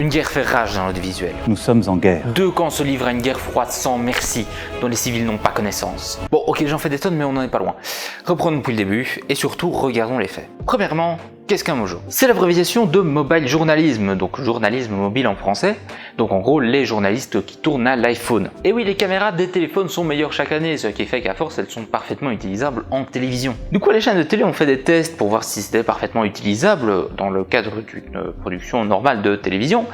Une guerre fait rage dans l'audiovisuel. Nous sommes en guerre. 2 camps se livrent à une guerre froide sans merci, dont les civils n'ont pas connaissance. Bon, ok, j'en fais des tonnes, mais on n'en est pas loin. Reprenons depuis le début, et surtout, regardons les faits. Premièrement, qu'est-ce qu'un mojo? C'est l'abréviation de mobile journalisme, donc journalisme mobile en français, donc en gros les journalistes qui tournent à l'iPhone. Et oui, les caméras des téléphones sont meilleures chaque année, ce qui fait qu'à force elles sont parfaitement utilisables en télévision. Du coup les chaînes de télé ont fait des tests pour voir si c'était parfaitement utilisable dans le cadre d'une production normale de télévision,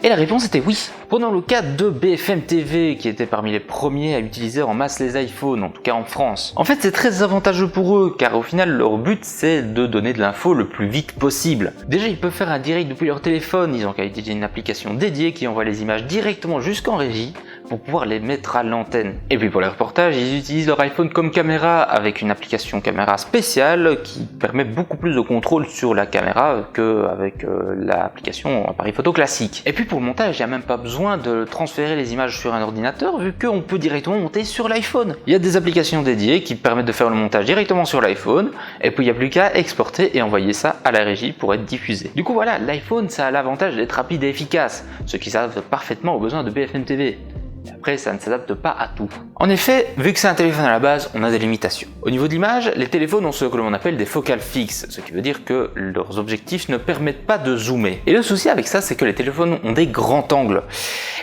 et la réponse était oui. Prenons le cas de BFM TV qui était parmi les premiers à utiliser en masse les iPhones, en tout cas en France. En fait c'est très avantageux pour eux, car au final leur but c'est de donner de l'info le plus vite possible. Déjà ils peuvent faire un direct depuis leur téléphone, ils ont qu'à utiliser une application dédiée qui envoie les images directement jusqu'en régie pour pouvoir les mettre à l'antenne. Et puis pour les reportages, ils utilisent leur iPhone comme caméra avec une application caméra spéciale qui permet beaucoup plus de contrôle sur la caméra qu'avec l'application appareil photo classique. Et puis pour le montage, il n'y a même pas besoin de transférer les images sur un ordinateur vu qu'on peut directement monter sur l'iPhone. Il y a des applications dédiées qui permettent de faire le montage directement sur l'iPhone et puis il n'y a plus qu'à exporter et envoyer ça à la régie pour être diffusé. Du coup voilà, l'iPhone ça a l'avantage d'être rapide et efficace, ce qui s'adapte parfaitement aux besoins de BFM TV. Après, ça ne s'adapte pas à tout. En effet, vu que c'est un téléphone à la base, on a des limitations. Au niveau de l'image, les téléphones ont ce que l'on appelle des focales fixes, ce qui veut dire que leurs objectifs ne permettent pas de zoomer. Et le souci avec ça, c'est que les téléphones ont des grands angles.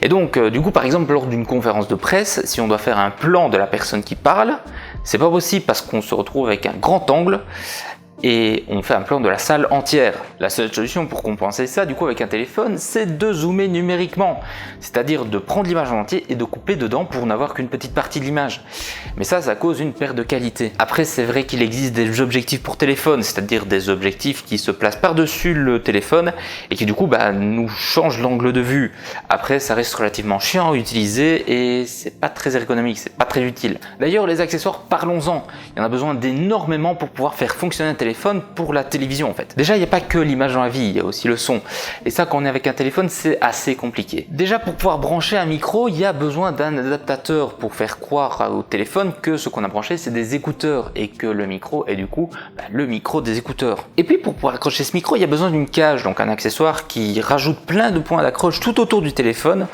Et donc, du coup, par exemple, lors d'une conférence de presse, si on doit faire un plan de la personne qui parle, c'est pas possible parce qu'on se retrouve avec un grand angle et on fait un plan de la salle entière. La seule solution pour compenser ça, du coup, avec un téléphone, c'est de zoomer numériquement. C'est-à-dire de prendre l'image en entier et de couper dedans pour n'avoir qu'une petite partie de l'image. Mais ça cause une perte de qualité. Après, c'est vrai qu'il existe des objectifs pour téléphone, c'est-à-dire des objectifs qui se placent par-dessus le téléphone et qui, du coup, nous changent l'angle de vue. Après, ça reste relativement chiant à utiliser et c'est pas très ergonomique, c'est pas très utile. D'ailleurs, les accessoires, parlons-en. Il y en a besoin d'énormément pour pouvoir faire fonctionner un téléphone pour la télévision en fait. Déjà il n'y a pas que l'image dans la vie, il y a aussi le son. Et ça quand on est avec un téléphone c'est assez compliqué. Déjà pour pouvoir brancher un micro, il y a besoin d'un adaptateur pour faire croire au téléphone que ce qu'on a branché c'est des écouteurs et que le micro est du coup le micro des écouteurs. Et puis pour pouvoir accrocher ce micro, il y a besoin d'une cage, donc un accessoire qui rajoute plein de points d'accroche tout autour du téléphone.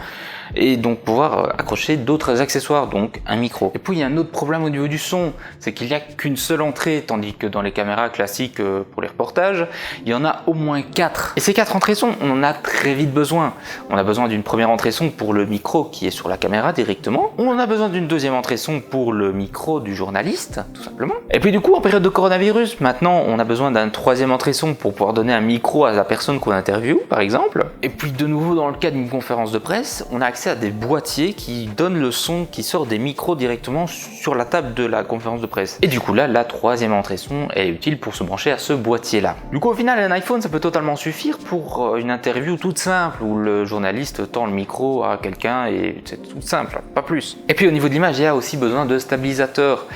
Et donc pouvoir accrocher d'autres accessoires, donc un micro. Et puis il y a un autre problème au niveau du son, c'est qu'il n'y a qu'une seule entrée, tandis que dans les caméras classiques pour les reportages, il y en a au moins 4. Et ces 4 entrées son, on en a très vite besoin. On a besoin d'une première entrée son pour le micro qui est sur la caméra directement. On a besoin d'une deuxième entrée son pour le micro du journaliste, tout simplement. Et puis du coup, en période de coronavirus, maintenant, on a besoin d'un troisième entrée son pour pouvoir donner un micro à la personne qu'on interviewe, par exemple. Et puis de nouveau, dans le cas d'une conférence de presse, on a accès à des boîtiers qui donnent le son qui sort des micros directement sur la table de la conférence de presse. Et du coup là, la troisième entrée son est utile pour se brancher à ce boîtier là. Du coup au final, un iPhone ça peut totalement suffire pour une interview toute simple où le journaliste tend le micro à quelqu'un et c'est tout simple, pas plus. Et puis au niveau de l'image, il y a aussi besoin de stabilisateur.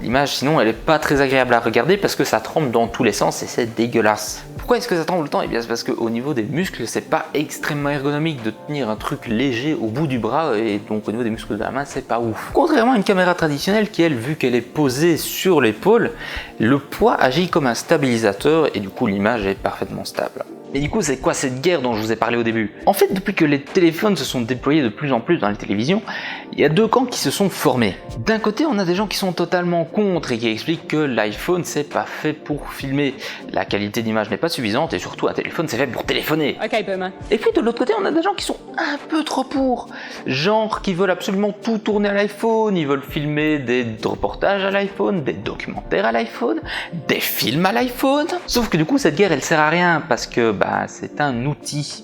L'image sinon elle est pas très agréable à regarder parce que ça tremble dans tous les sens et c'est dégueulasse. Pourquoi est-ce que ça tremble le temps? Et bien c'est parce qu'au niveau des muscles, c'est pas extrêmement ergonomique de tenir un truc léger au bout du bras et donc au niveau des muscles de la main, c'est pas ouf. Contrairement à une caméra traditionnelle qui, elle, vu qu'elle est posée sur l'épaule, le poids agit comme un stabilisateur et du coup l'image est parfaitement stable. Et du coup, c'est quoi cette guerre dont je vous ai parlé au début? En fait, depuis que les téléphones se sont déployés de plus en plus dans les télévisions, il y a 2 camps qui se sont formés. D'un côté, on a des gens qui sont totalement contre et qui expliquent que l'iPhone, c'est pas fait pour filmer. La qualité d'image n'est pas suffisante et surtout, un téléphone, c'est fait pour téléphoner. Ok, boomer. Et puis de l'autre côté, on a des gens qui sont un peu trop pour. Genre qui veulent absolument tout tourner à l'iPhone, ils veulent filmer des reportages à l'iPhone, des documentaires à l'iPhone, des films à l'iPhone. Sauf que du coup, cette guerre, elle sert à rien parce que c'est un outil.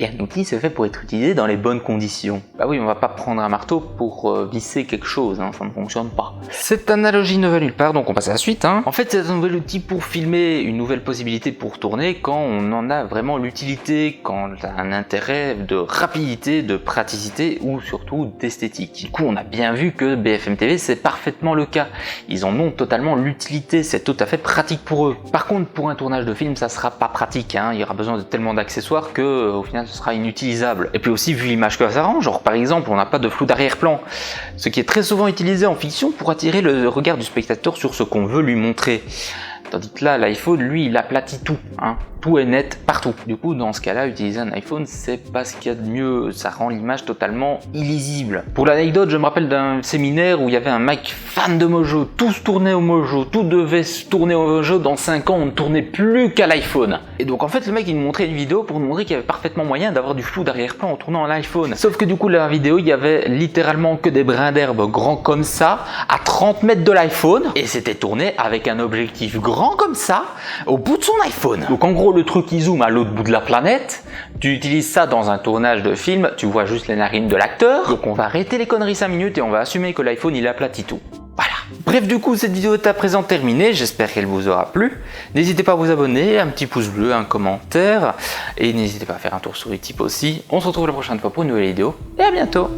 Et un outil, c'est fait pour être utilisé dans les bonnes conditions. Bah oui, on va pas prendre un marteau pour visser quelque chose, hein, ça ne fonctionne pas. Cette analogie ne va nulle part, donc on passe à la suite. En fait, c'est un nouvel outil pour filmer, une nouvelle possibilité pour tourner quand on en a vraiment l'utilité, quand on a un intérêt de rapidité, de praticité ou surtout d'esthétique. Du coup, on a bien vu que BFM TV, c'est parfaitement le cas. Ils en ont totalement l'utilité, c'est tout à fait pratique pour eux. Par contre, pour un tournage de film, ça sera pas pratique, il y aura besoin de tellement d'accessoires que au final ce sera inutilisable. Et puis aussi vu l'image que ça rend, genre par exemple on n'a pas de flou d'arrière-plan, ce qui est très souvent utilisé en fiction pour attirer le regard du spectateur sur ce qu'on veut lui montrer. Tandis que là, l'iPhone, lui, il aplatit tout. tout est net partout. Du coup, dans ce cas-là, utiliser un iPhone, c'est pas ce qu'il y a de mieux, ça rend l'image totalement illisible. Pour l'anecdote, je me rappelle d'un séminaire où il y avait un mec fan de Mojo, tout se tournait au Mojo, tout devait se tourner au Mojo, dans 5 ans on ne tournait plus qu'à l'iPhone. Et donc en fait le mec il nous montrait une vidéo pour nous montrer qu'il y avait parfaitement moyen d'avoir du flou d'arrière-plan en tournant à l'iPhone. Sauf que du coup la vidéo il y avait littéralement que des brins d'herbe grands comme ça, à 30 mètres de l'iPhone, et c'était tourné avec un objectif grand comme ça, au bout de son iPhone. Donc en gros le truc il zoome à l'autre bout de la planète, tu utilises ça dans un tournage de film, tu vois juste les narines de l'acteur, donc on va arrêter les conneries 5 minutes et on va assumer que l'iPhone il aplatit tout. Voilà. Bref, du coup, cette vidéo est à présent terminée, j'espère qu'elle vous aura plu. N'hésitez pas à vous abonner, un petit pouce bleu, un commentaire, et n'hésitez pas à faire un tour sur Utip aussi. On se retrouve la prochaine fois pour une nouvelle vidéo, et à bientôt.